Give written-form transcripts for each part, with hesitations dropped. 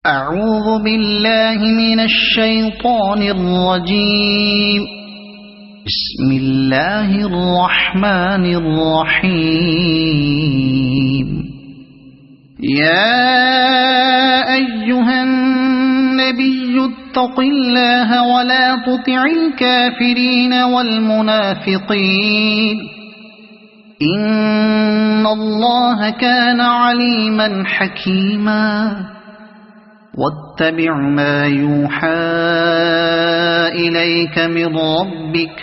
أعوذ بالله من الشيطان الرجيم. بسم الله الرحمن الرحيم. يا أيها النبي اتق الله ولا تطع الكافرين والمنافقين إن الله كان عليما حكيما. واتبع ما يوحى إليك من ربك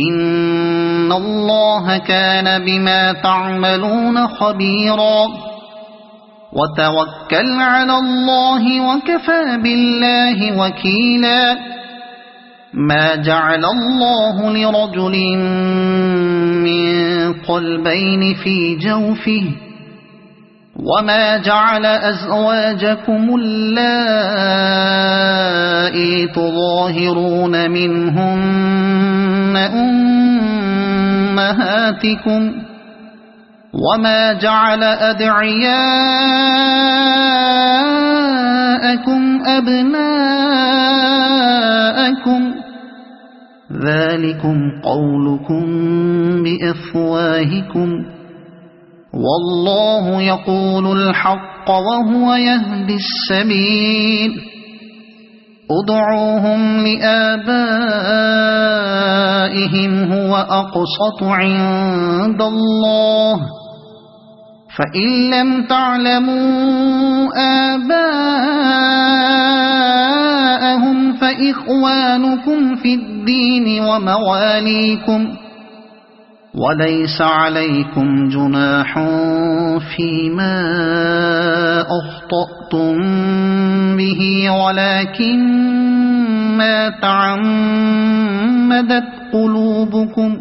إن الله كان بما تعملون خبيرا. وتوكل على الله وكفى بالله وكيلا. ما جعل الله لرجل من قلبين في جوفه وما جعل أزواجكم اللائي تظاهرون منهن أمهاتكم وما جعل أدعياءكم أبناءكم ذلكم قولكم بأفواهكم والله يقول الحق وهو يهدي السبيل. ادعوهم لآبائهم هو أقسط عند الله فإن لم تعلموا آباءهم فإخوانكم في الدين ومواليكم وليس عليكم جناح فيما أخطأتم به ولكن ما تعمدت قلوبكم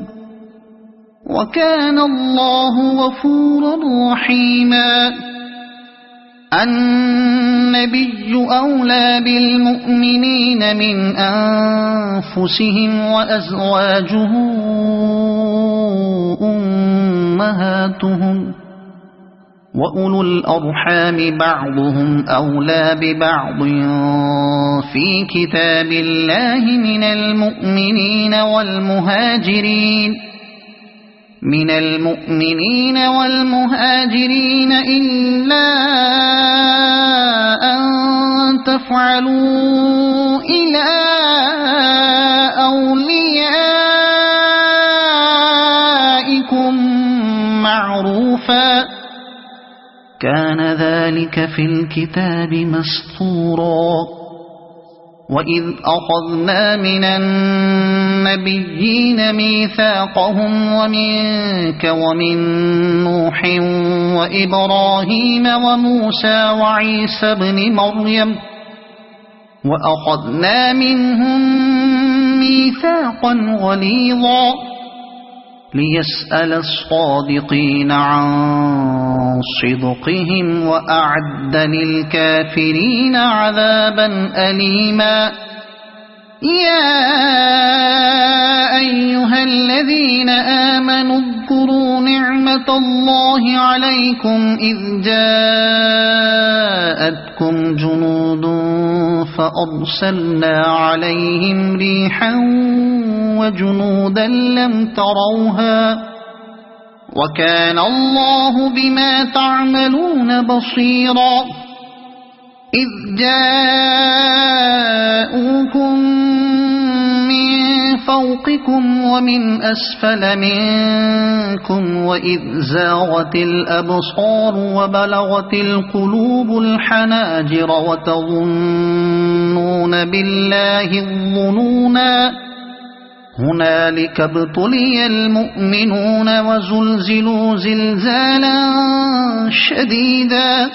وكان الله غفورا رحيما. النبي أولى بالمؤمنين من أنفسهم وأزواجه أمهاتهم وأولو الأرحام بعضهم أولى ببعض في كتاب الله من المؤمنين والمهاجرين إلا أن تفعلوا إلى أوليائكم معروفا كان ذلك في الكتاب مسطورا. وإذ أخذنا من النبيين ميثاقهم ومنك ومن نوح وإبراهيم وموسى وعيسى ابن مريم وأخذنا منهم ميثاقا غليظا ليسأل الصادقين عن صدقهم وأعد للكافرين عذابا أليما. يا أيها الذين آمنوا اذكروا نعمة الله عليكم إذ جاءتكم جنود فأرسلنا عليهم ريحا وجنودا لم تروها وكان الله بما تعملون بصيرا. إذ جاءوكم من فوقكم ومن أسفل منكم وإذ زاغت الأبصار وبلغت القلوب الحناجر وتظنون بالله الظنونا هنالك ابتلي المؤمنون وزلزلوا زلزالا شديدا.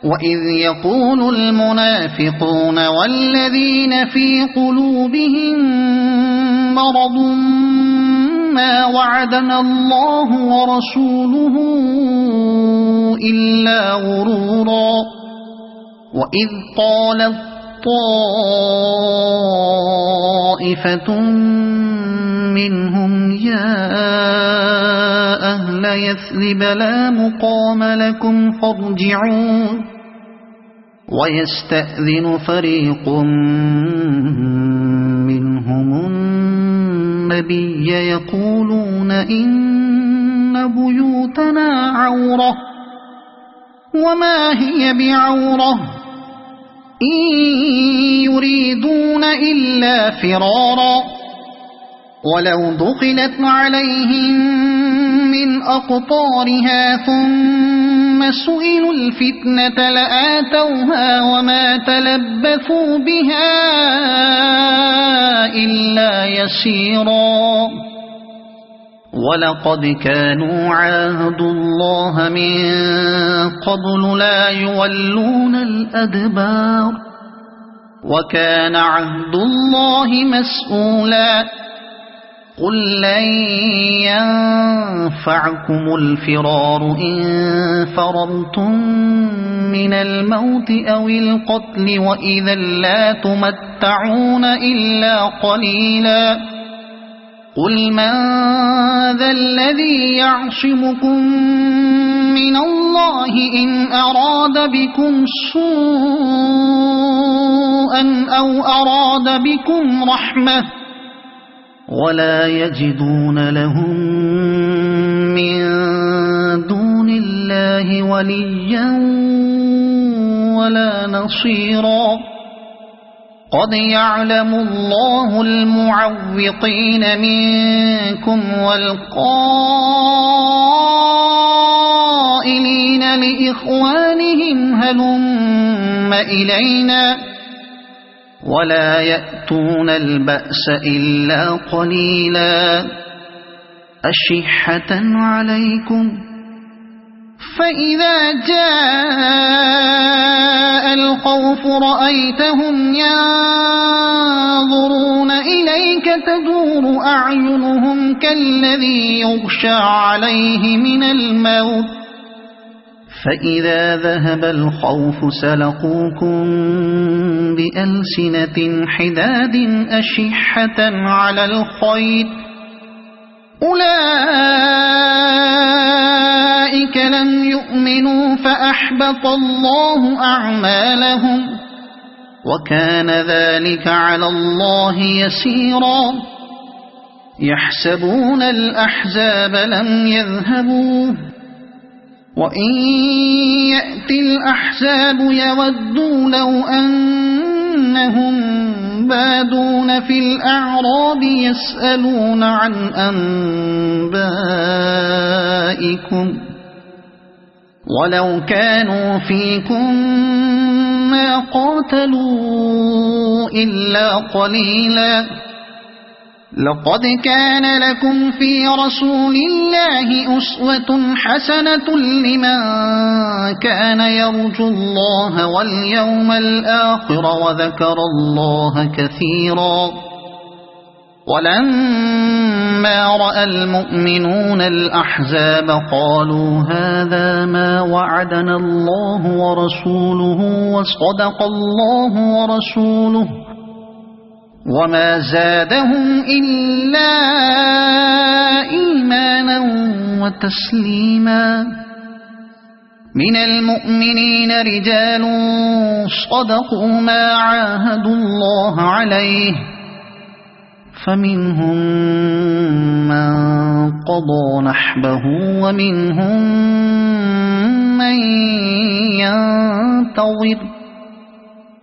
وإذ يقول المنافقون والذين في قلوبهم مرض ما وعدنا الله ورسوله إلا غرورا. وإذ قالت طائفة منهم يا أهل يثرب لا مقام لكم فارجعوا ويستأذن فريق منهم النبي يقولون إن بيوتنا عورة وما هي بعورة إن يريدون إلا فرارا ولو دخلت عليهم من أقطارها ثم سئلوا الفتنة لآتوها وما تلبثوا بها إلا يسيرا ولقد كانوا عاهدوا الله من قبل لا يولون الأدبار وكان عهد الله مسؤولا قل لن ينفعكم الفرار إن فررتم من الموت أو القتل وإذا لا تمتعون إلا قليلا قل من ذا الذي يعصمكم من الله إن أراد بكم سوءا أو أراد بكم رحمة ولا يجدون لهم من دون الله وليا ولا نصيرا قد يعلم الله المعوقين منكم والقائلين لإخوانهم هلم إلينا ولا يأتون البأس إلا قليلا أشحة عليكم فإذا جاء الخوف رأيتهم ينظرون إليك تدور أعينهم كالذي يغشى عليه من الموت فإذا ذهب الخوف سلقوكم بألسنة حداد أشحة على الخير أولئك لم يؤمنوا فأحبط الله أعمالهم وكان ذلك على الله يسيرا يحسبون الأحزاب لم يذهبوا وإن يأتي الأحزاب يودوا لو أنهم بادون في الأعراب يسألون عن أنبائكم ولو كانوا فيكم ما قاتلوا إلا قليلا لقد كان لكم في رسول الله أسوة حسنة لمن كان يرجو الله واليوم الآخر وذكر الله كثيرا ولما رأى المؤمنون الأحزاب قالوا هذا ما وعدنا الله ورسوله وصدق الله ورسوله وما زادهم إلا إيمانا وتسليما من المؤمنين رجال صدقوا ما عاهدوا الله عليه فمنهم من قضى نحبه ومنهم من ينتظر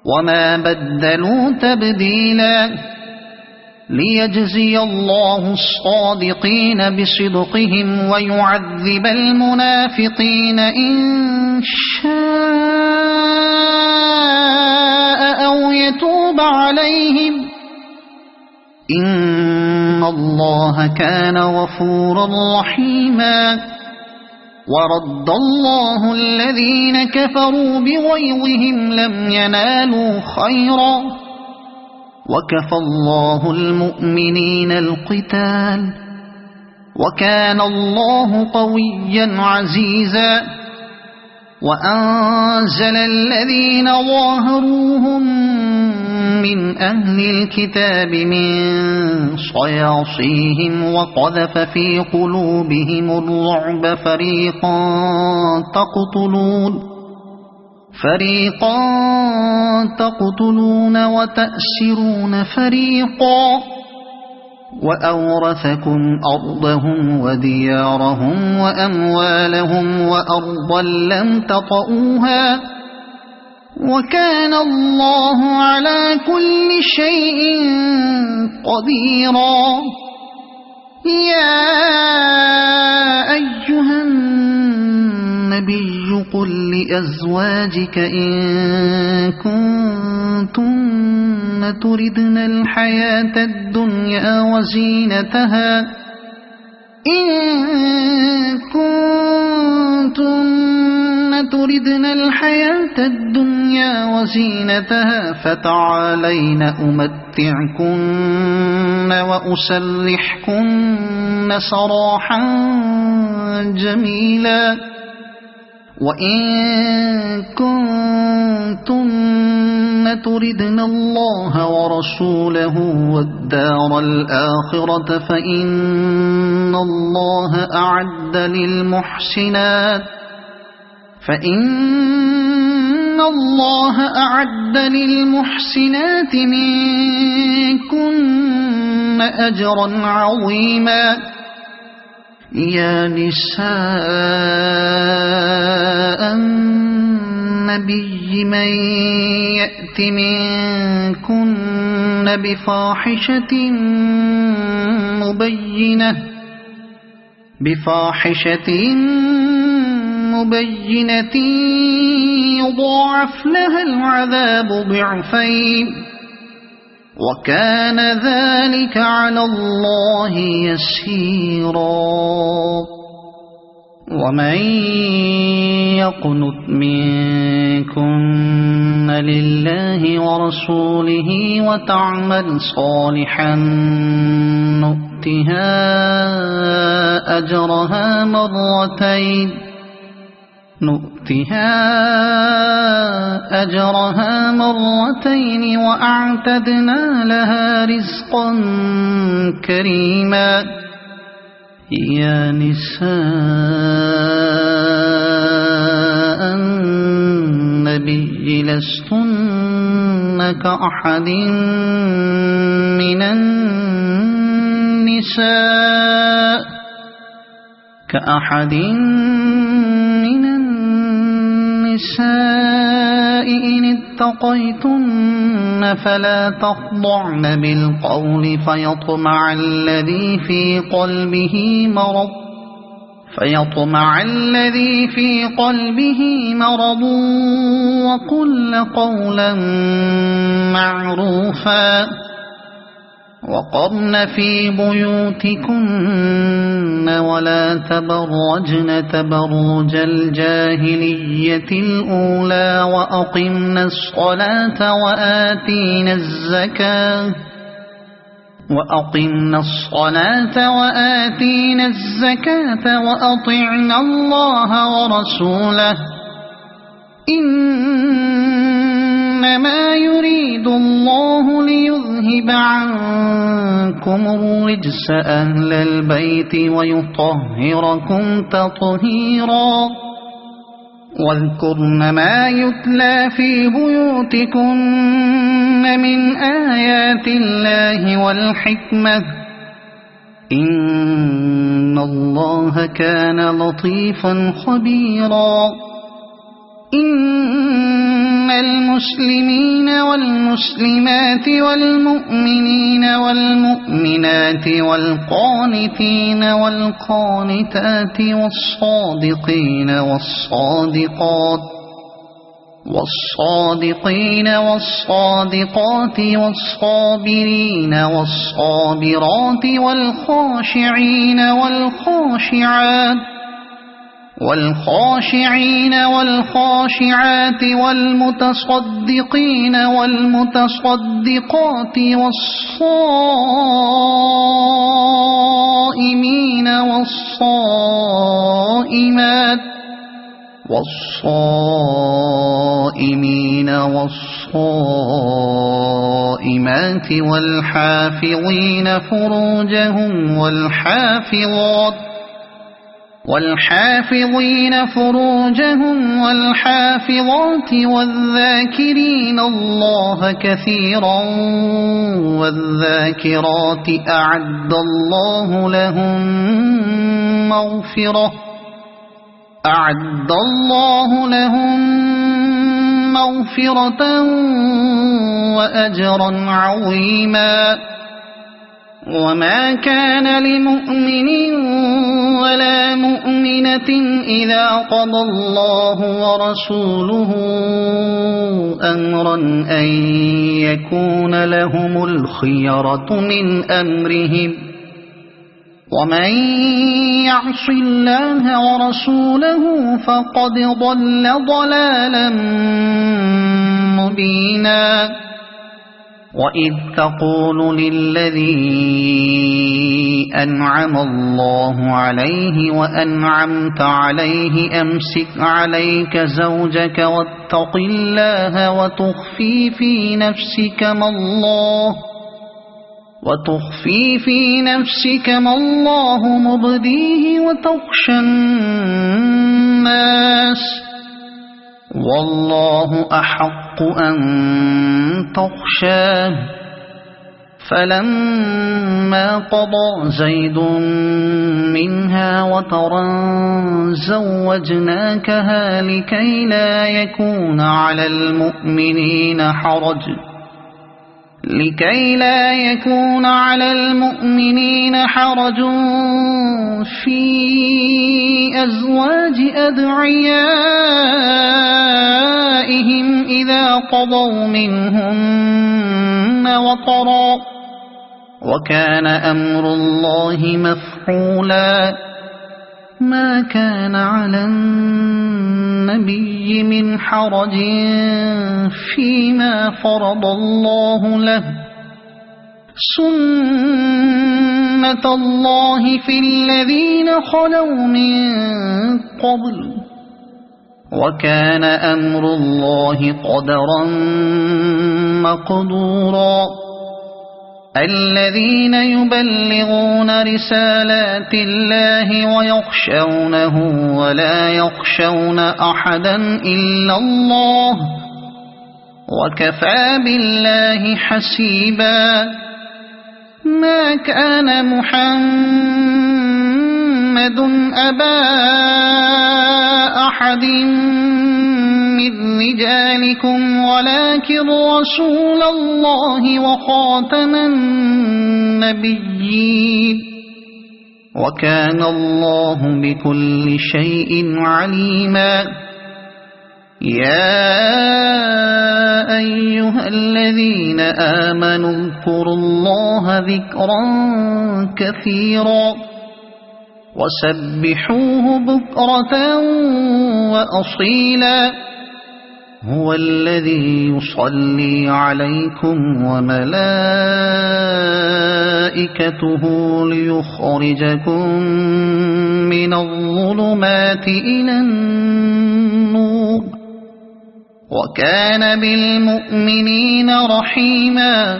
وما بدلوا تبديلا ليجزي الله الصادقين بصدقهم ويعذب المنافقين إن شاء أو يتوب عليهم إن الله كان غفورا رحيما ورد الله الذين كفروا بغيظهم لم ينالوا خيرا وكفى الله المؤمنين القتال وكان الله قويا عزيزا وأنزل الذين ظاهروهم من أهل الكتاب من صياصيهم وقذف في قلوبهم الرعب فريقا تقتلون وتأسرون فريقا وأورثكم أرضهم وديارهم وأموالهم وأرضا لم تطئوها وكان الله على كل شيء قديرا يا أيها النبي قل لأزواجك إن كنتن تردن الحياة الدنيا وزينتها فتعالين أمتعكن وأسرحكن سراحا جميلا وإن كنتن تردن الله ورسوله والدار الآخرة فإن الله أعد للمحسنات منكن أجرا عظيما يا نساء النبي من يأت منكن بفاحشة مبينة يضاعف لها العذاب ضعفين وكان ذلك على الله يسيرا ومن يقنت منكن لله ورسوله وتعمل صالحا نؤتها أجرها مرتين وأعتدنا لها رزقا كريما يا نساء النبي لستن كأحد من النساء إن اتقيتن فلا تخضعن بالقول فيطمع الذي في قلبه مرض وقلن قولا معروفا وقرن في بيوتكن ولا تبرجن تبرج الجاهلية الأولى وأقمنا الصلاة وآتينا الزكاة وأطعنا الله ورسوله إنما يريد الله ليذهب عنكم الرجس أهل البيت ويطهركم تطهيرا واذكرن ما يتلى في بيوتكن من آيات الله والحكمة إن الله كان لطيفا خبيرا إن المسلمين والمسلمات والمؤمنين والمؤمنات والقانتين والقانتات والصادقين والصادقات والصابرين والصابرات والخاشعين والخاشعات والمتصدقين والمتصدقات والصائمين والصائمات والحافظين فروجهم والحافظين فروجهم والحافظات والذاكرين الله كثيرا والذاكرات أعد الله لهم مغفرة وأجرا عظيما. وما كان لمؤمن ولا مؤمنة إذا قضى الله ورسوله أمرا أن يكون لهم الخيرة من أمرهم ومن يعص الله ورسوله فقد ضل ضلالا مبينا. وإذ تقول للذي أنعم الله عليه وأنعمت عليه أمسك عليك زوجك واتق الله وتخفي في نفسك ما الله مبديه وتخشى الناس والله أحق أن تخشاه. فلما قضى زيد منها وطرا زوجناكها لكي لا يكون على المؤمنين حرج في أزواج أدعيائهم إذا قضوا منهن وطرا وكان أمر الله مفعولا. ما كان على النبي من حرج فيما فرض الله له سنة الله في الذين خلوا من قبل وكان أمر الله قدرا مقدورا. الذين يبلغون رسالات الله ويخشونه ولا يخشون أحدا إلا الله وكفى بالله حسيبا. ما كان محمد أبا أحد من رجالكم ولكن رسول الله وخاتم النبيين وكان الله بكل شيء عليما. يا أيها الذين آمنوا اذكروا الله ذكرا كثيرا وسبحوه بكرة وأصيلا. هو الذي يصلي عليكم وملائكته ليخرجكم من الظلمات إلى النور وكان بالمؤمنين رحيما.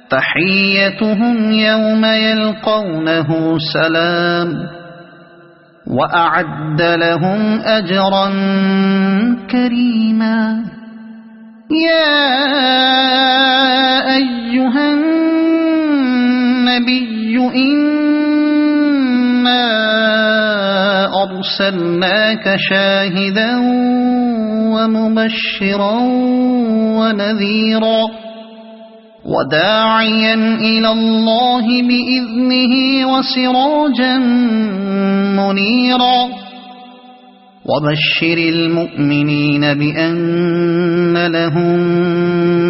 تحيتهم يوم يلقونه سلام وأعد لهم أجرا كريما. يا أيها النبي إنا أرسلناك شاهدا ومبشرا ونذيرا وداعيا إلى الله بإذنه وسراجا منيرا. وبشر المؤمنين بأن لهم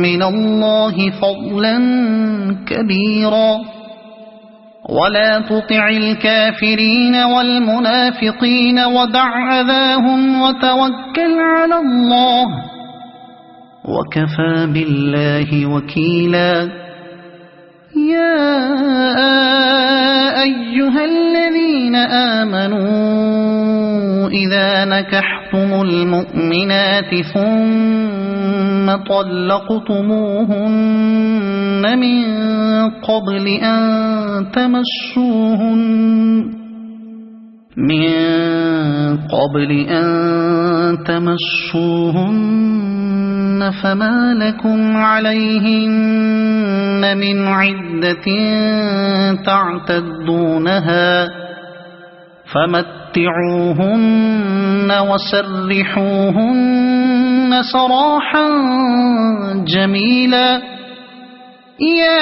من الله فضلا كبيرا. ولا تطع الكافرين والمنافقين ودع أذاهم وتوكل على الله وكفى بالله وكيلا. يا أيها الذين آمنوا إذا نكحتم المؤمنات ثم طلقتموهن من قبل أن تمسوهن من قبل أن تمسوهن فما لكم عليهن من عدة تعتدونها فمتعوهن وسرحوهن سراحا جميلا يا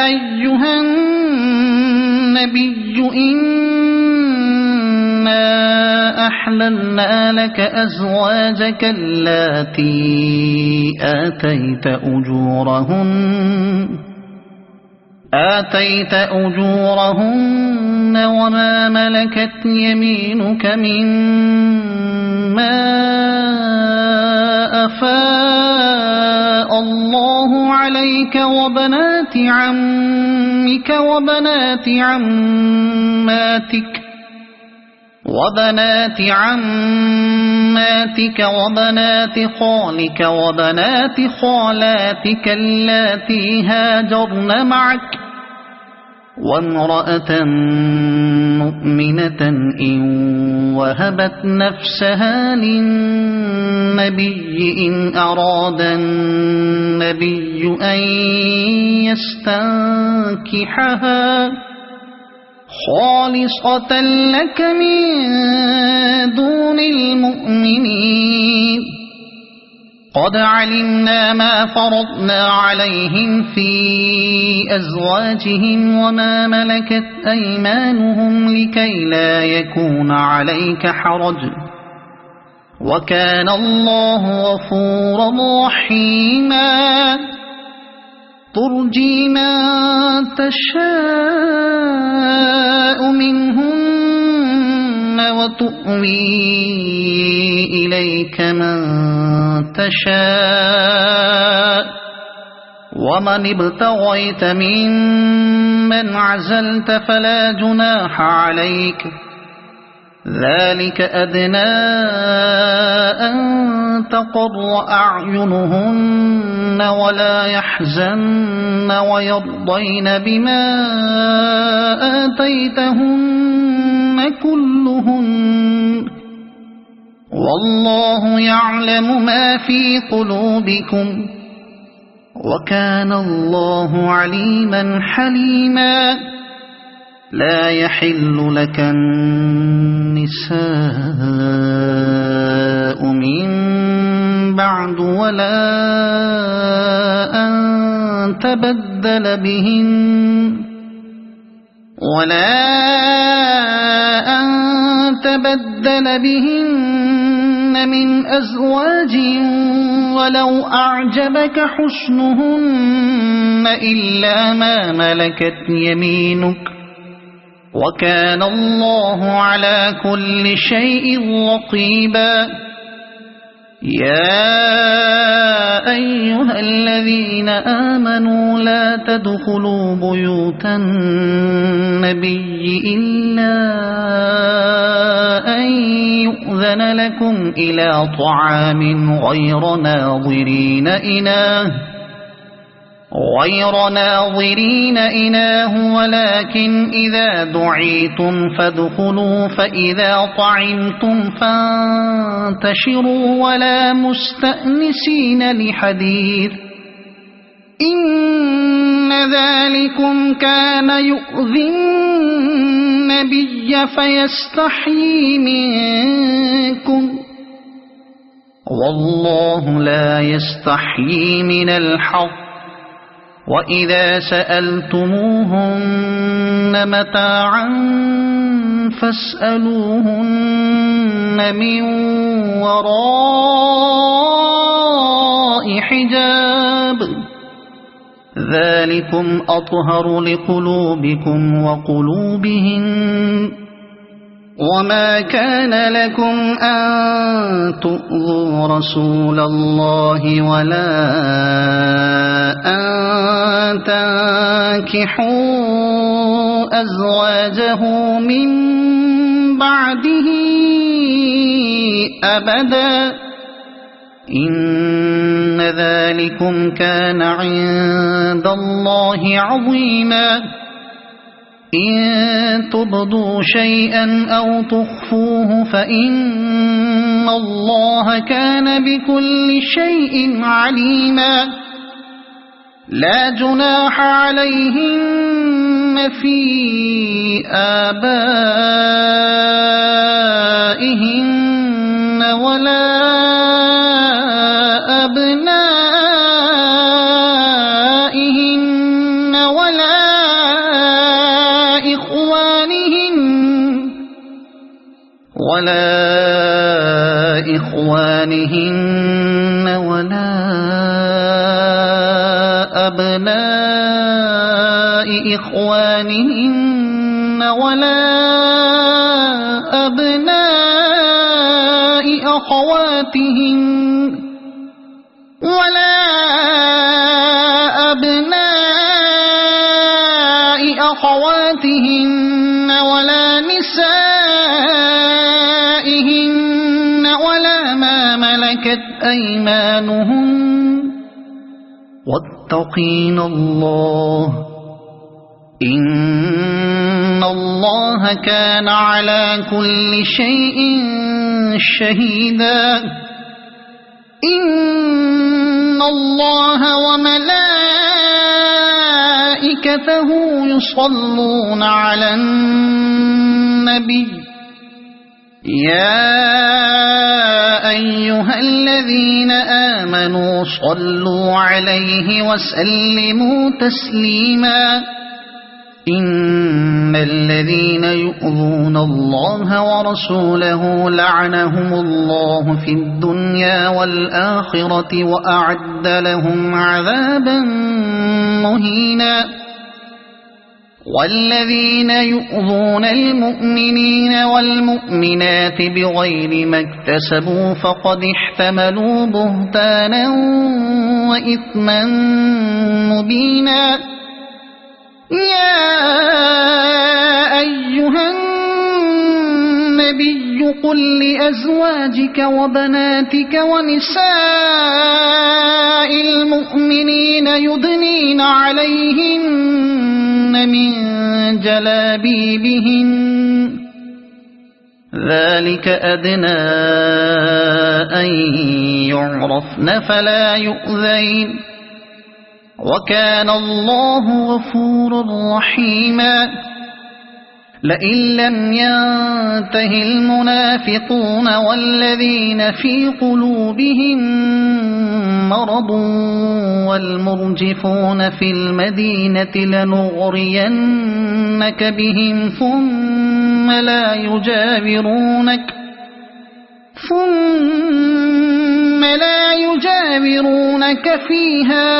أيها النبي إنا أحللنا لك أزواجك اللاتي آتيت أجورهن وما ملكت يمينك مما أفاء الله عليك وبنات عمك وبنات عماتك وبنات خالك وبنات خالاتك اللاتي هاجرن معك وامرأة مؤمنة إن وهبت نفسها للنبي إن أراد النبي أن يستنكحها خالصة لك من دون المؤمنين قد علمنا ما فرضنا عليهم في أزواجهم وما ملكت أيمانهم لكي لا يكون عليك حرج وكان الله غفورا رحيما ترجي من تشاء منهن وتؤوي إليك من تشاء ومن ابتغيت ممن عزلت فلا جناح عليك ذلك أدنى أن تقر أعينهن ولا يحزن ويرضين بما آتيتهن كلهن والله يعلم ما في قلوبكم وكان الله عليما حليما لا يحل لك النساء من بعد ولا أن تبدل بهن من أزواج ولو أعجبك حسنهن إلا ما ملكت يمينك وكان الله على كل شيء رقيبا يا أيها الذين آمنوا لا تدخلوا بيوت النبي إلا أن يؤذن لكم إلى طعام غير ناظرين إناه ولكن إذا دعيتم فادخلوا فإذا طعمتم فانتشروا ولا مستأنسين لحديث إن ذلكم كان يؤذي النبي فيستحيي منكم والله لا يستحيي من الحق وإذا سألتموهن متاعا فاسألوهن من وراء حجاب ذلكم أطهر لقلوبكم وقلوبهن وما كان لكم أن تؤذوا رسول الله ولا أن تنكحوا أزواجه من بعده أبدا إن ذلكم كان عند الله عظيما إن تبدوا شيئا أو تخفوه فإن الله كان بكل شيء عليما لا جناح عليهن في آبائهن ولا أبنائهن ولا إخوانهن ولا أبناء إخوانهن ولا أبناء أخواتهن ولا أبناء أخواتهن ولا نسائهن ولا ما ملكت أيمانهن واتقين الله إن الله كان على كل شيء شهيدا إن الله وملائكته يصلون على النبي يا أيها الذين آمنوا صلوا عليه وسلموا تسليما إن الذين يؤذون الله ورسوله لعنهم الله في الدنيا والآخرة وأعد لهم عذابا مهينا والذين يؤذون المؤمنين والمؤمنات بغير ما اكتسبوا فقد احتملوا بهتانا وإثما مبينا يا أيها النبي قل لأزواجك وبناتك ونساء المؤمنين يدنين عليهن من جلابيبهن ذلك أدنى أن يعرفن فلا يؤذين وكان الله غفورا رحيما لئن لم ينته المنافقون والذين في قلوبهم مرض والمرجفون في المدينة لنغرينك بهم ثم لا يجاورونك فيها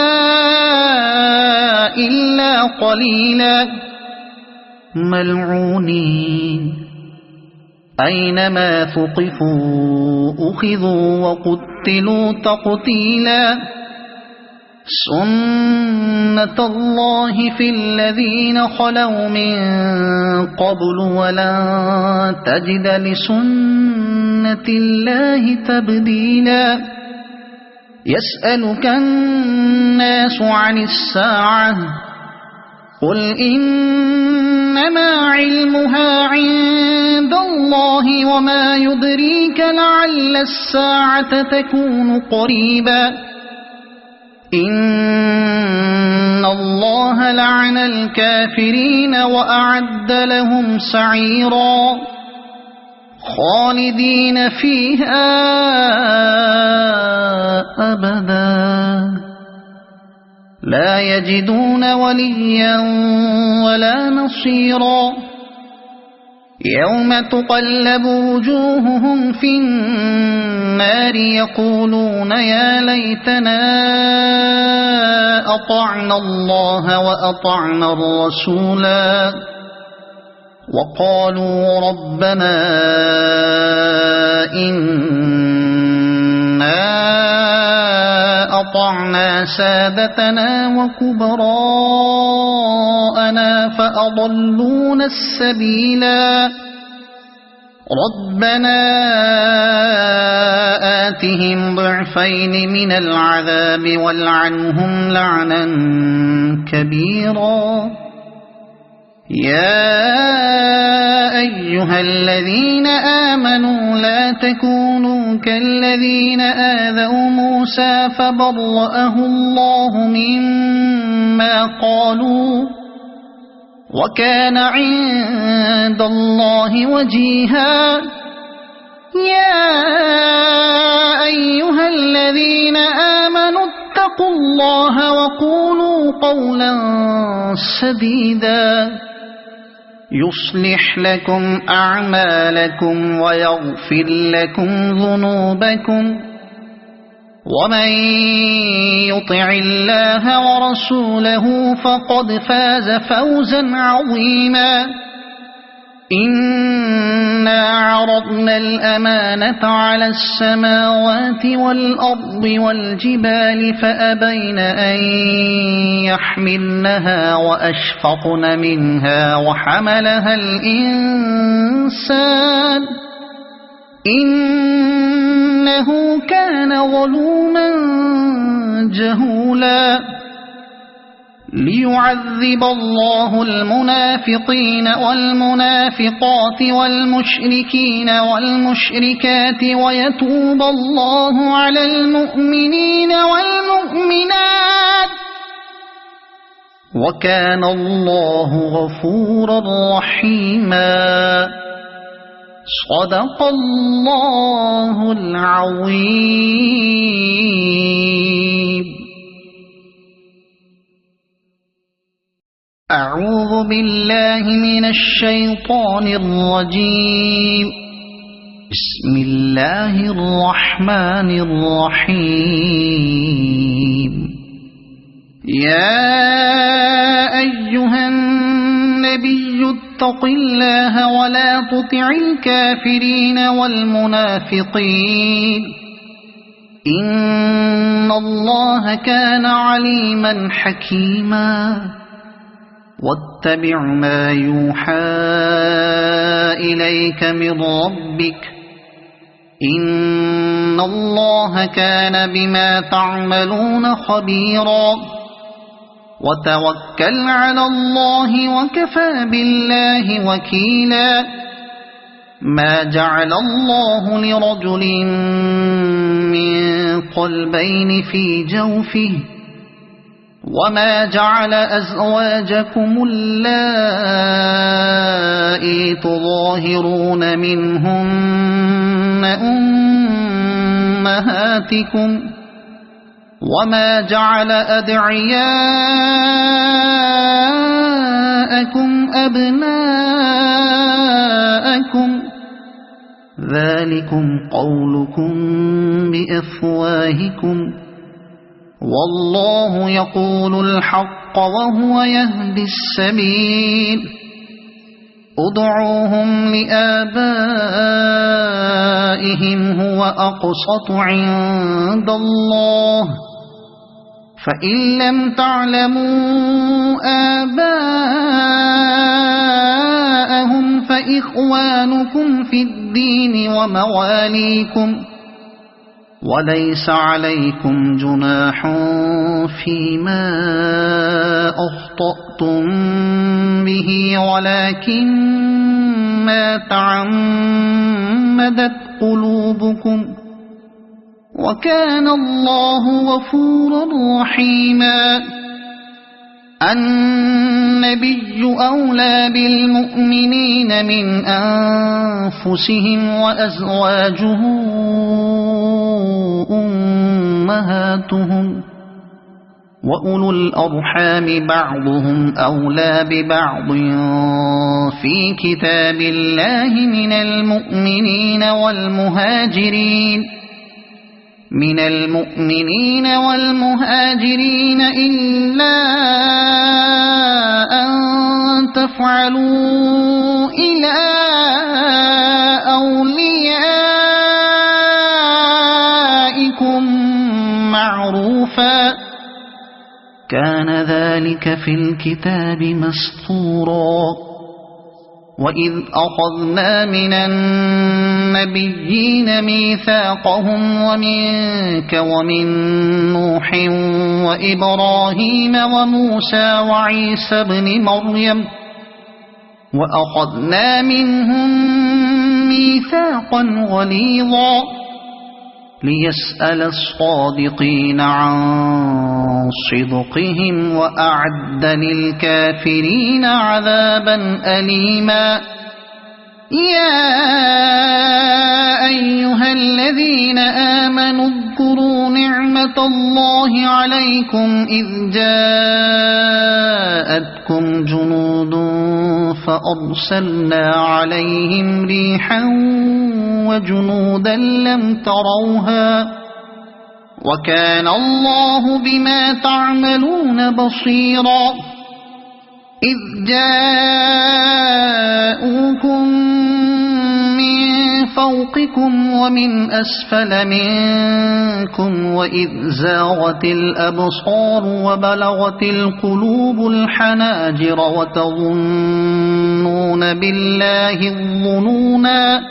إلا قليلا ملعونين أينما ثقفوا أخذوا وقتلوا تقتيلا سنة الله في الذين خلوا من قبل ولن تجد لسنة الله تبديلا يسألك الناس عن الساعة قل إنما علمها عند الله وما يدريك لعل الساعة تكون قريبا إن الله لعن الكافرين وأعد لهم سعيرا خالدين فيها أبدا لا يجدون وليا ولا نصيرا يوم تقلب وجوههم في النار يقولون يا ليتنا أطعنا الله وأطعنا الرسولا وقالوا ربنا إنا أطعنا سادتنا وكبراءنا فأضلونا السبيلا ربنا آتهم ضعفين من العذاب والعنهم لعنا كبيرا يا أيها الذين آمنوا لا تكونوا كالذين آذوا موسى فبرأه الله مما قالوا وكان عند الله وجيها يا أيها الذين آمنوا اتقوا الله وقولوا قولا سديدا يصلح لكم أعمالكم ويغفر لكم ذنوبكم ومن يطع الله ورسوله فقد فاز فوزا عظيما إنا عرضنا الأمانة على السماوات والأرض والجبال فأبين أن يحملنها وأشفقن منها وحملها الإنسان إنه كان ظلوما جهولا ليعذب الله المنافقين والمنافقات والمشركين والمشركات ويتوب الله على المؤمنين والمؤمنات وكان الله غفورا رحيما صدق الله العظيم. أعوذ بالله من الشيطان الرجيم. بسم الله الرحمن الرحيم. يا أيها النبي اتق الله ولا تطع الكافرين والمنافقين إن الله كان عليما حكيما واتبع ما يوحى إليك من ربك إن الله كان بما تعملون خبيرا وتوكل على الله وكفى بالله وكيلا ما جعل الله لرجل من قلبين في جوفه وما جعل أزواجكم اللائي تظاهرون منهن أمهاتكم وما جعل أدعياءكم أبناءكم ذلكم قولكم بأفواهكم والله يقول الحق وهو يهدي السبيل ادعوهم لآبائهم هو أقسط عند الله فإن لم تعلموا آباءهم فإخوانكم في الدين ومواليكم وليس عليكم جناح فيما أخطأتم به ولكن ما تعمدت قلوبكم وكان الله غفورا رحيما. النبي أولى بالمؤمنين من أنفسهم وأزواجه أمهاتهم وأولو الأرحام بعضهم أولى ببعض في كتاب الله من المؤمنين والمهاجرين إلا أن تفعلوا إلى أوليائكم معروفا كان ذلك في الكتاب مسطورا. وإذ أخذنا من النبيين ميثاقهم ومنك ومن نوح وإبراهيم وموسى وعيسى ابن مريم وأخذنا منهم ميثاقا غليظا ليسأل الصادقين عن صدقهم وأعد للكافرين عذابا أليما. يا أيها الذين آمنوا اذكروا نعمة الله عليكم إذ جاءتكم جنود فأرسلنا عليهم ريحا وجنودا لم تروها وكان الله بما تعملون بصيرا. إذ جاءوكم من فوقكم ومن أسفل منكم وإذ زاغت الأبصار وبلغت القلوب الحناجر وتظنون بالله الظنونا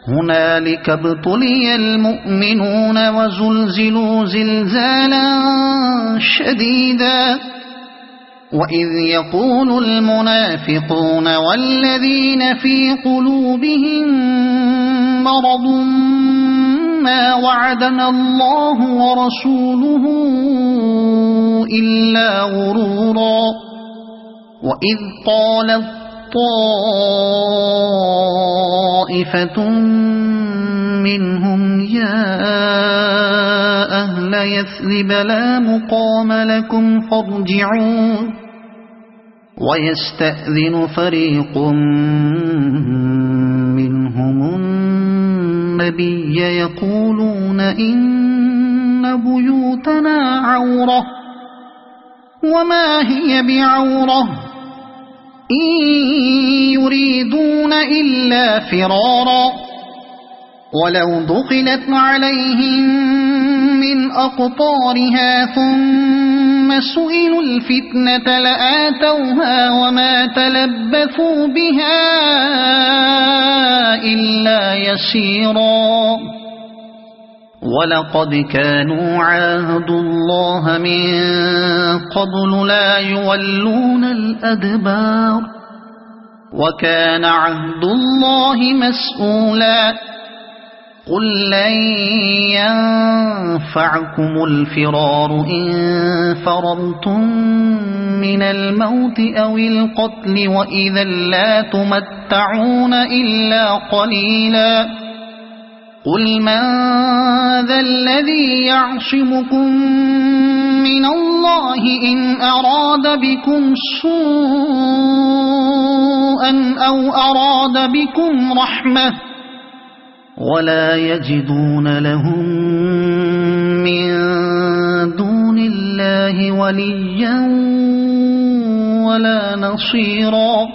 هنالك ابتلي المؤمنون وزلزلوا زلزالا شديدا. وإذ يقول المنافقون والذين في قلوبهم مرض ما وعدنا الله ورسوله إلا غرورا. وإذ قالت طائفة منهم يا أهل يثرب لا مقام لكم فارجعوا ويستأذن فريق منهم النبي يقولون إن بيوتنا عورة وما هي بعورة إن يريدون إلا فرارا ولو دخلت عليهم من أقطارها ثم سئلوا الفتنة لآتوها وما تلبثوا بها إلا يسيرا. ولقد كانوا عاهدوا الله من قبل لا يولون الأدبار وكان عهد الله مسؤولا. قل لن ينفعكم الفرار إن فررتم من الموت أو القتل وإذا لا تمتعون إلا قليلا. قل من ذا الذي يعصمكم من الله إن أراد بكم سوءا أو أراد بكم رحمة ولا يجدون لهم من دون الله وليا ولا نصيرا.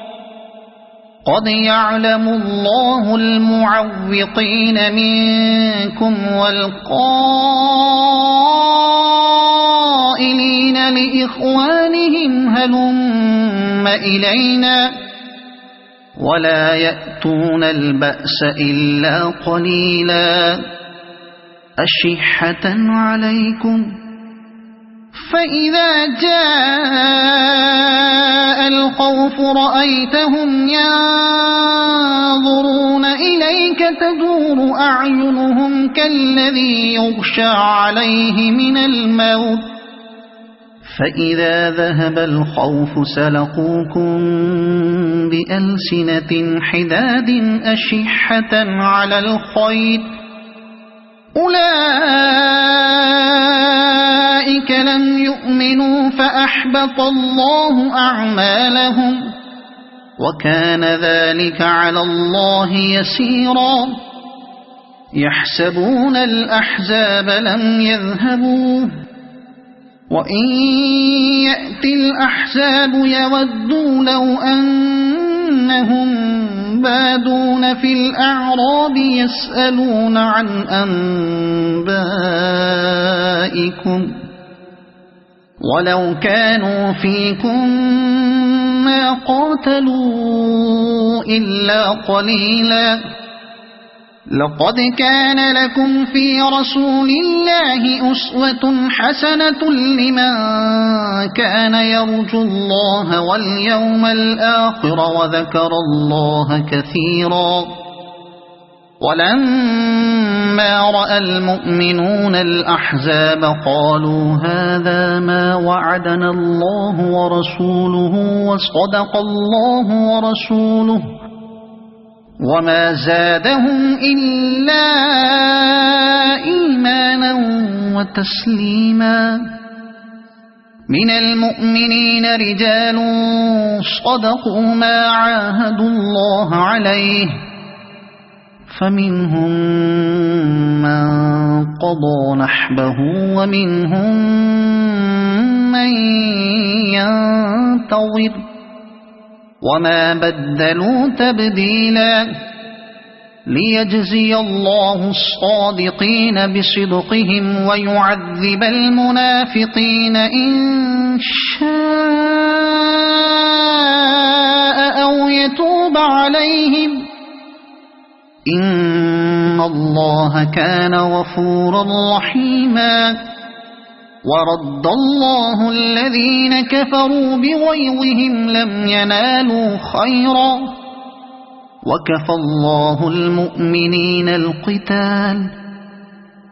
قد يعلم الله المعوقين منكم والقائلين لإخوانهم هلم إلينا ولا يأتون البأس إلا قليلا. أشحة عليكم فإذا جاء الخوف رأيتهم ينظرون إليك تدور أعينهم كالذي يغشى عليه من الموت فإذا ذهب الخوف سلقوكم بألسنة حداد أشحة على الخير أولئك لم يؤمنوا فأحبط الله أعمالهم وكان ذلك على الله يسيرا. يحسبون الأحزاب لم يذهبوا وإن يأتي الأحزاب يودوا لو أنهم بادون في الأعراب يسألون عن أنبائكم ولو كانوا فيكم ما قاتلوا إلا قليلا لقد كان لكم في رسول الله أسوة حسنة لمن كان يرجو الله واليوم الآخر وذكر الله كثيرا ولما رأى المؤمنون الأحزاب قالوا هذا ما وعدنا الله ورسوله وصدق الله ورسوله وما زادهم إلا إيمانا وتسليما من المؤمنين رجال صدقوا ما عاهدوا الله عليه فمنهم من قضى نحبه ومنهم من ينتظر وما بدلوا تبديلا ليجزي الله الصادقين بصدقهم ويعذب المنافقين إن شاء أو يتوب عليهم إن الله كان غفورا رحيما ورد الله الذين كفروا بغيظهم لم ينالوا خيرا وكفى الله المؤمنين القتال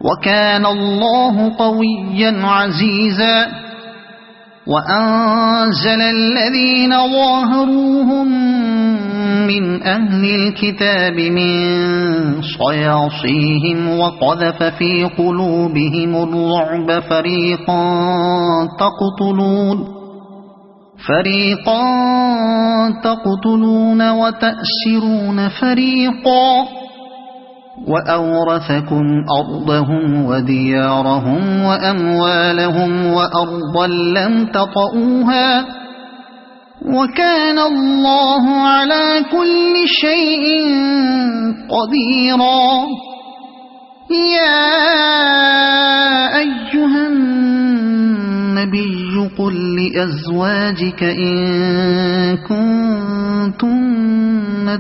وكان الله قويا عزيزا وأنزل الذين ظاهروهم من أهل الكتاب من صياصيهم وقذف في قلوبهم الرعب فريقا تقتلون وتأسرون فريقا وأورثكم أرضهم وديارهم وأموالهم وأرضا لم تطئوها وكان الله على كل شيء قديرا يا أيها النبي قل لأزواجك إن كنتن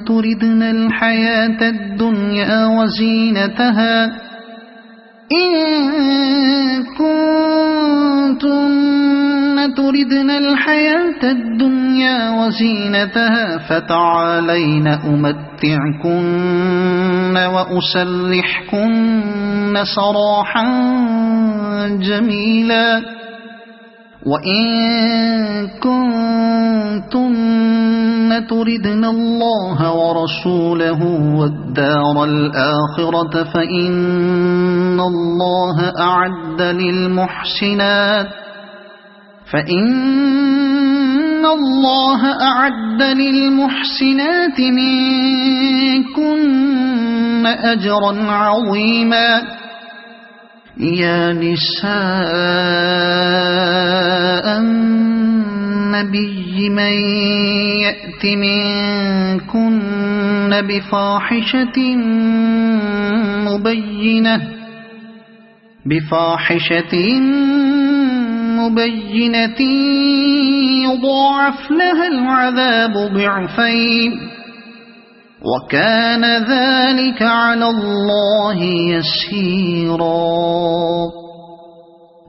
تردن الحياة الدنيا وزينتها فتعالين أمتعكن وأسرحكن سراحا جميلا وإن كنتن تردن الله ورسوله والدار الآخرة فإن الله أعد للمحسنات منكن أجرا عظيما يا نساء النبي من يأت منكن بفاحشة مبينة يضاعف لها العذاب ضعفين وكان ذلك على الله يسيرا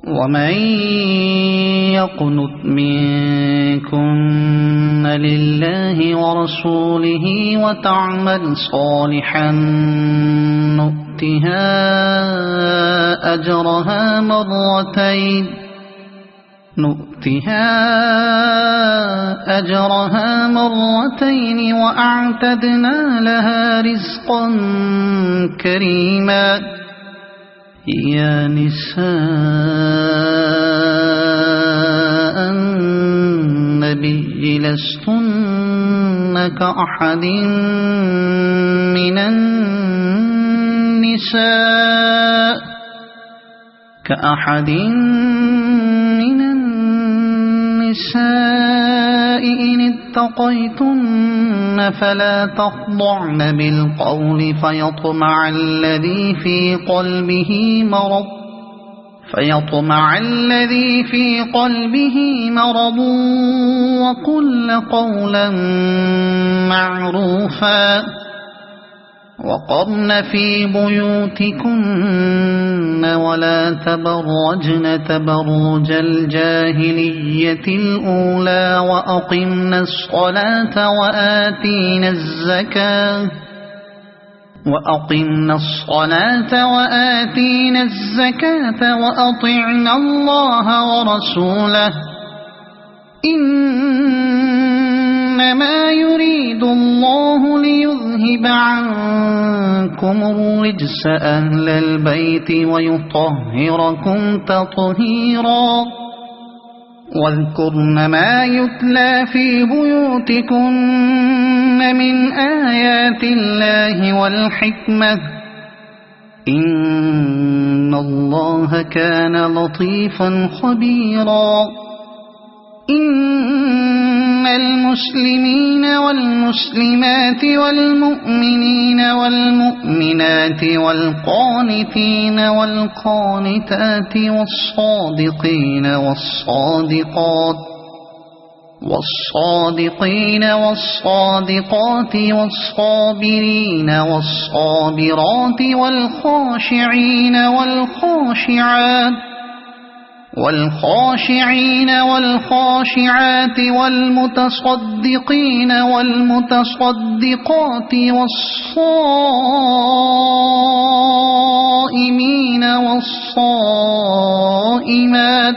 ومن يقنت منكن لله ورسوله وتعمل صالحا نؤتها أجرها مرتين وأعتدنا لها رزقا كريما يا نساء النبي لستن كأحد من النساء إن اتقيتن فلا تخضعن بالقول فيطمع الذي في قلبه مرض وقل قولا معروفا وقرن في بيوتكن ولا تبرجن تبرج الجاهلية الأولى وأقمنا الصلاة وآتينا الزكاة وأطعنا الله ورسوله إنما يريد الله ليذهب عنكم الرجس أهل البيت ويطهركم تطهيرا واذكرن ما يتلى في بيوتكن من آيات الله والحكمة إن الله كان لطيفا خبيرا إن المسلمين والمسلمات والمؤمنين والمؤمنات والقانتين والقانتات والصادقين والصادقات والصابرين والصابرات والخاشعين والخاشعات والمتصدقين والمتصدقات والصائمين والصائمات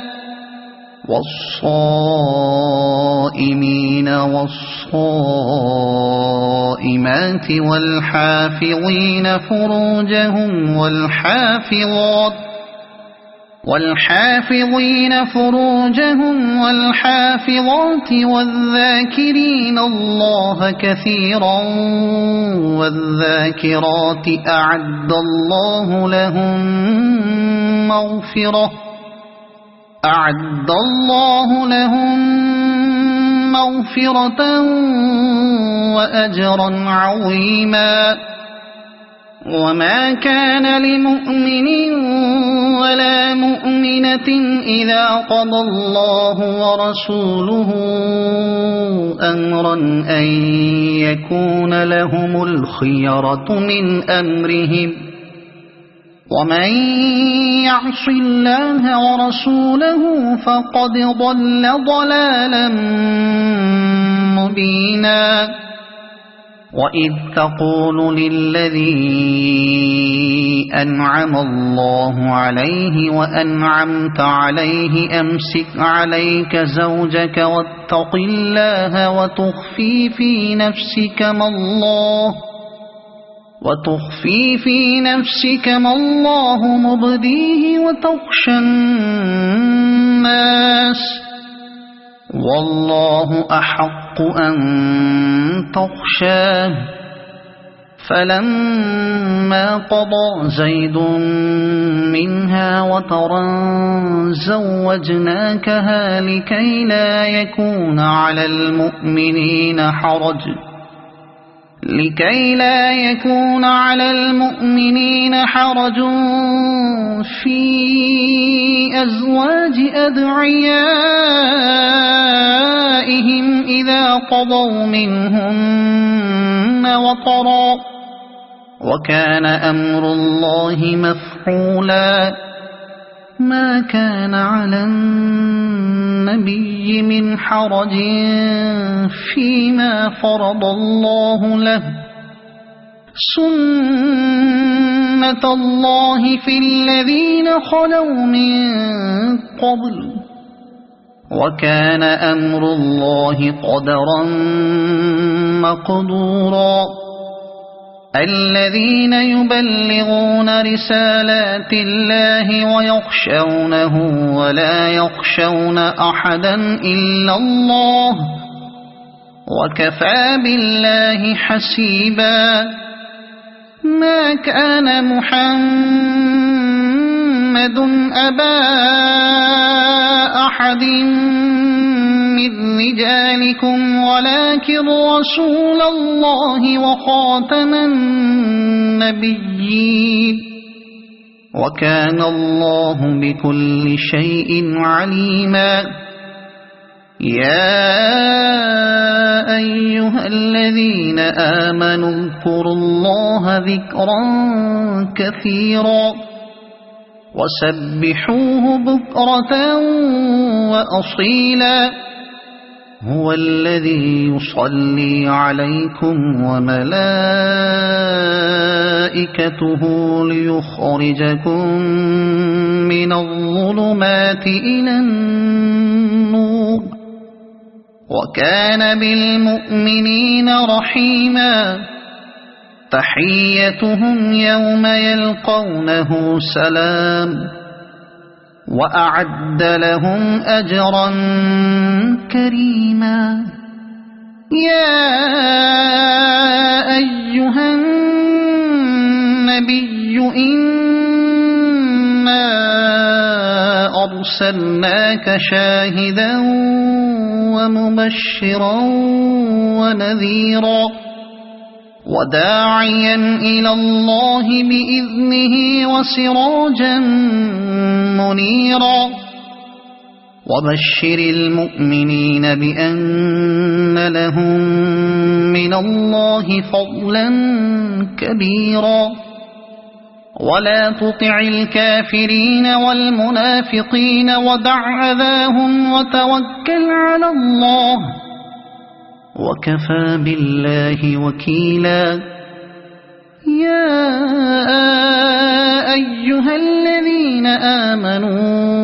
والحافظين فروجهم والحافظات والذاكرين الله كثيرا والذاكرات أعد الله لهم مغفرة وأجرا عظيما وما كان لمؤمن ولا مؤمنة إذا قضى الله ورسوله أمرا أن يكون لهم الخيرة من أمرهم ومن يعص الله ورسوله فقد ضل ضلالا مبينا وإذ تقول للذي أنعم الله عليه وأنعمت عليه أمسك عليك زوجك واتق الله وتخفي في نفسك ما الله مبديه وتخشى الناس والله أحق أن تخشاه فلما قضى زيد منها وطرا زوجناكها لكي لا يكون على المؤمنين حرج في أزواج أدعيائهم إذا قضوا منهن وطرا وكان أمر الله مفعولا ما كان على النبي من حرج فيما فرض الله له سنة الله في الذين خلوا من قبل وكان أمر الله قدرا مقدورا الذين يبلغون رسالات الله ويخشونه ولا يخشون أحدا إلا الله وكفى بالله حسيبا ما كان محمد أبا أحد من رجالكم ولكن رسول الله وخاتم النبيين وكان الله بكل شيء عليما يا أيها الذين آمنوا اذكروا الله ذكرا كثيرا وسبحوه بكرة وأصيلا هو الذي يصلي عليكم وملائكته ليخرجكم من الظلمات إلى النور وكان بالمؤمنين رحيما تحيتهم يوم يلقونه سلام وأعد لهم أجرا كريما يا أيها النبي إنا أرسلناك شاهدا ومبشرا ونذيرا وداعيا إلى الله بإذنه وسراجا منيرا وبشر المؤمنين بأن لهم من الله فضلا كبيرا ولا تطع الكافرين والمنافقين ودع أذاهم وتوكل على الله وكفى بالله وكيلا يا أيها الذين آمنوا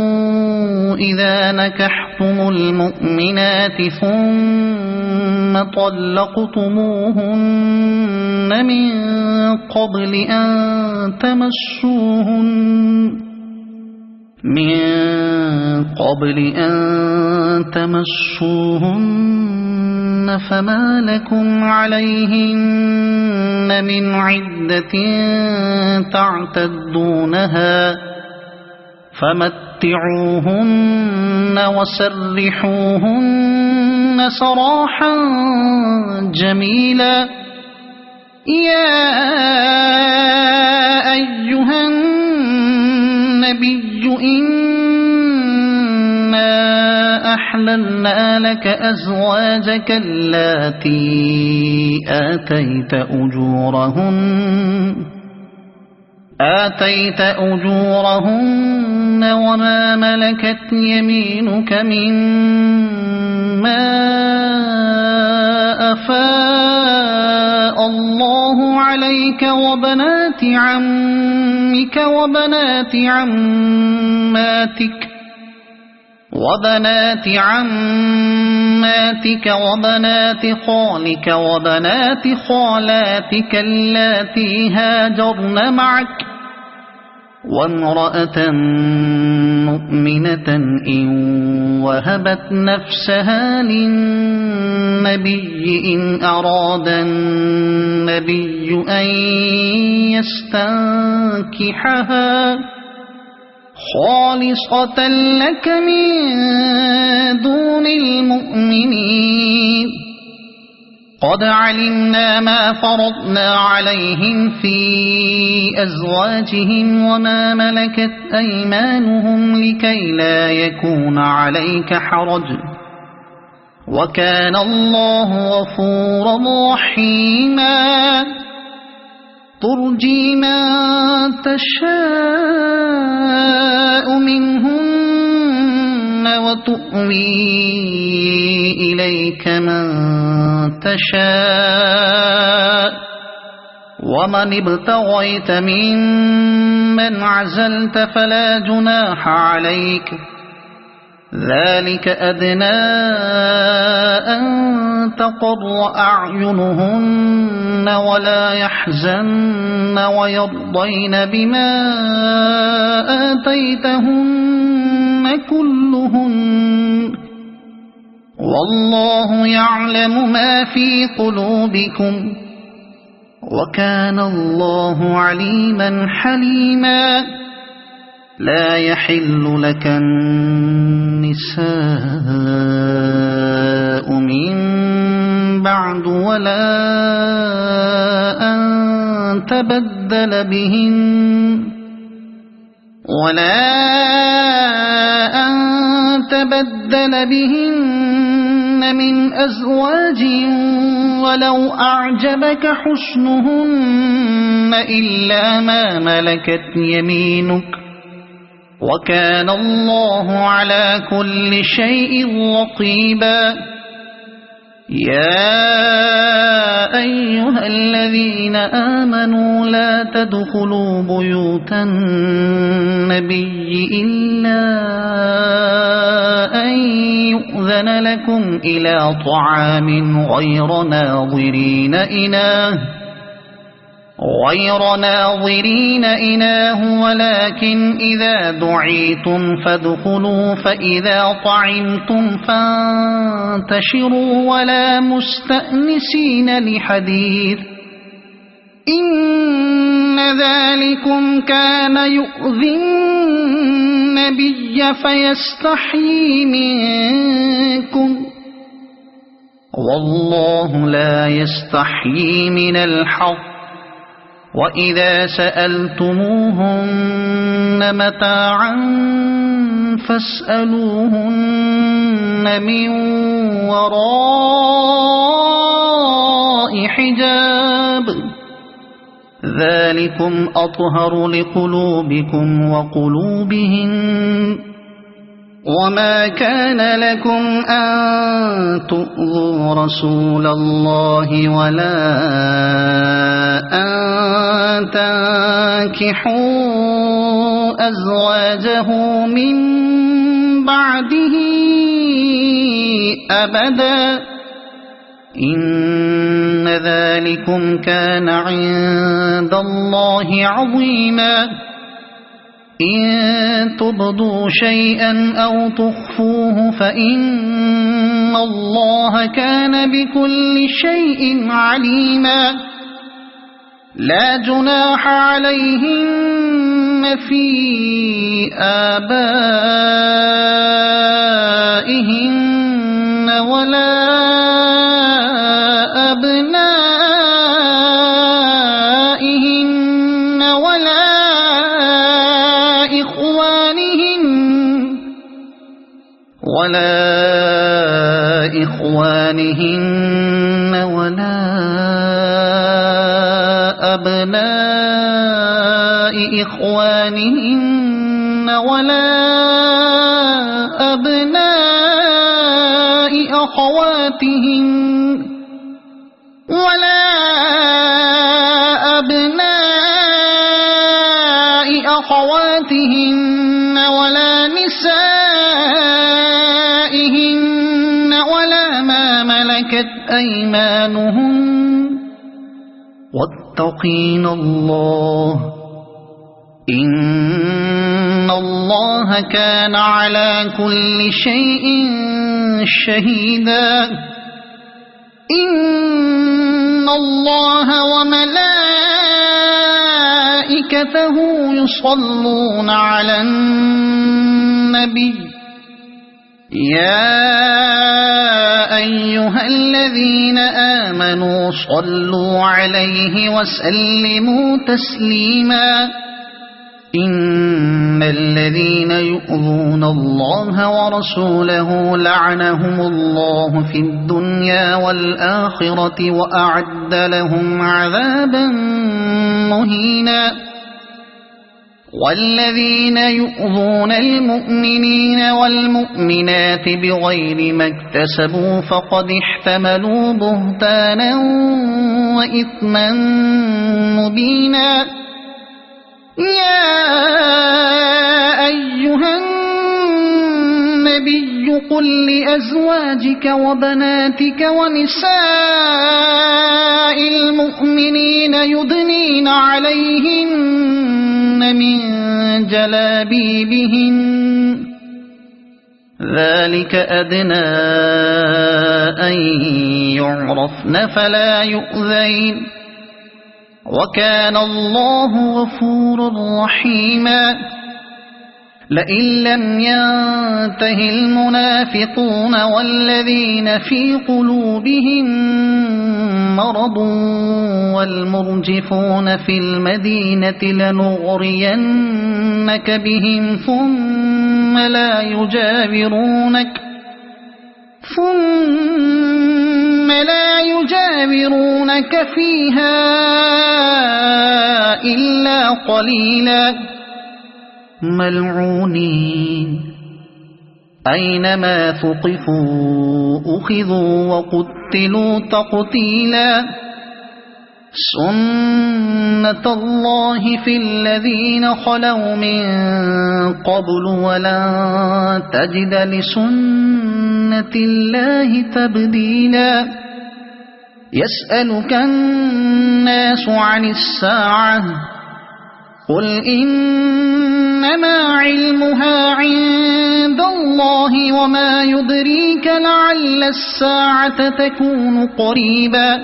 إذا نكحتم المؤمنات ثم طلقتموهن من قبل أن تمسوهن فما لكم عليهن من عدة تعتدونها فمتعوهن وسرحوهن سراحا جميلا يا أيها النبي إنا أحللنا لك أزواجك اللاتي آتيت أجورهن وما ملكت يمينك مما أفاء الله عليك وبنات عمك وبنات عماتك وبنات خالك وبنات خالاتك اللاتي هاجرن معك وامرأة مؤمنة إن وهبت نفسها للنبي إن أراد النبي أن يستنكحها خالصة لك من دون المؤمنين قد علمنا ما فرضنا عليهم في أزواجهم وما ملكت أيمانهم لكي لا يكون عليك حرج وكان الله غفورا رحيما ترجي من تشاء منهن وتؤوي إليك من تشاء ومن ابتغيت ممن عزلت فلا جناح عليك ذلك أدنى أن تقر أعينهن ولا يحزن ويرضين بما آتيتهن كلهن والله يعلم ما في قلوبكم وكان الله عليما حليما لا يحل لك النساء من بعد ولا أن تبدل بهن من أزواج ولو أعجبك حسنهن إلا ما ملكت يمينك وكان الله على كل شيء رقيبا يا أيها الذين آمنوا لا تدخلوا بيوت النبي إلا أن يؤذن لكم إلى طعام غير ناظرين إناه ولكن إذا دعيتم فادخلوا فإذا طعمتم فانتشروا ولا مستأنسين لحديث إن ذلكم كان يؤذي النبي فيستحيي منكم والله لا يستحيي من الحق وإذا سألتموهن متاعا فاسألوهن من وراء حجاب ذلكم أطهر لقلوبكم وقلوبهن وما كان لكم أن تؤذوا رسول الله ولا أن تنكحوا أزواجه من بعده أبدا إن ذلكم كان عند الله عظيما إن تبدوا شيئا أو تخفوه فإن الله كان بكل شيء عليما لا جناح عليهن في آبائهن ولا أبنائهن ولا إخوانهن ولا أبناء إخوانهن ولا أبناء أخواتهن ولا أبناء أخواتهن ولا نسائهن ولا ما ملكت أيمانهن واتقين الله إن الله كان على كل شيء شهيدا إن الله وملائكته يصلون على النبي يا أيها الذين آمنوا صلوا عليه وسلموا تسليما إن الذين يؤذون الله ورسوله لعنهم الله في الدنيا والآخرة وأعد لهم عذابا مهينا والذين يؤذون المؤمنين والمؤمنات بغير ما اكتسبوا فقد احتملوا بهتانا وإثما مبينا يا أيها النبي قل لأزواجك وبناتك ونساء المؤمنين يدنين عليهن من جلابيبهن ذلك أدنى أن يعرفن فلا يؤذين وكان الله غفورا رحيما لئن لم ينته المنافقون والذين في قلوبهم مرض والمرجفون في المدينة لنغرينك بهم ثم يعتبرونك فيها إلا قليلا ملعونين أينما ثقفوا أخذوا وقتلوا تقتيلا سنة الله في الذين خلوا من قبل ولن تجد لسنة الله تبديلا يسألك الناس عن الساعة قل إنما علمها عند الله وما يدريك لعل الساعة تكون قريبا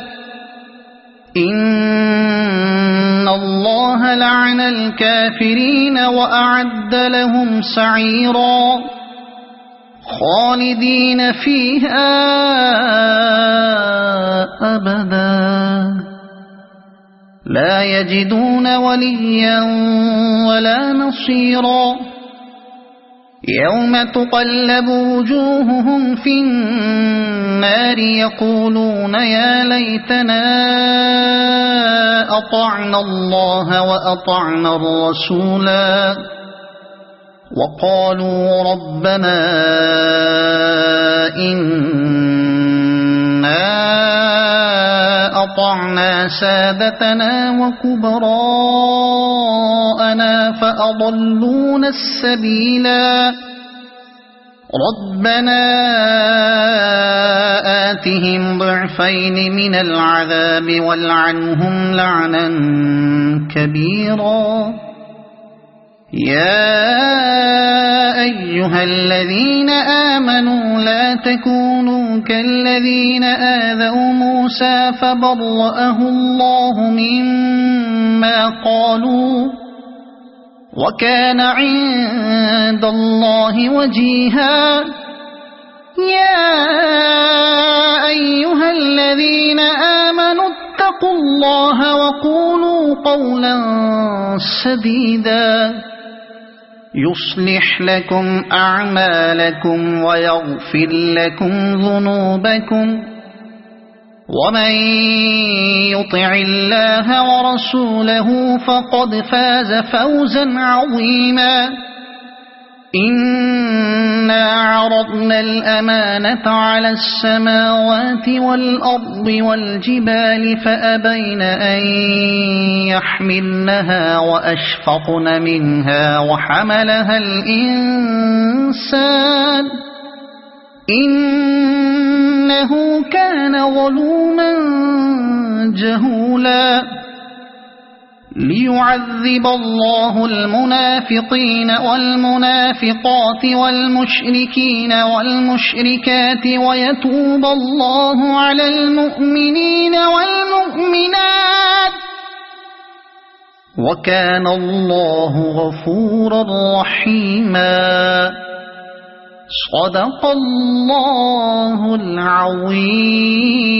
إن الله لعن الكافرين وأعد لهم سعيرا خالدين فيها أبدا لا يجدون وليا ولا نصيرا يوم تقلب وجوههم في النار يقولون يا ليتنا أطعنا الله وأطعنا الرسولا وقالوا ربنا إنا أطعنا سادتنا وكبراءنا فأضلونا السبيلا ربنا آتهم ضعفين من العذاب والعنهم لعنا كبيرا يا أيها الذين آمنوا لا تكونوا كالذين آذوا موسى فبرأه الله مما قالوا وكان عند الله وجيها يا أيها الذين آمنوا اتقوا الله وقولوا قولا سديدا يصلح لكم أعمالكم ويغفر لكم ذنوبكم ومن يطع الله ورسوله فقد فاز فوزا عظيما إنا عرضنا الأمانة على السماوات والأرض والجبال فأبين أن يحملنها وأشفقن منها وحملها الإنسان إنه كان ظلوما جهولا ليعذب الله المنافقين والمنافقات والمشركين والمشركات ويتوب الله على المؤمنين والمؤمنات وكان الله غفورا رحيما صدق الله العظيم.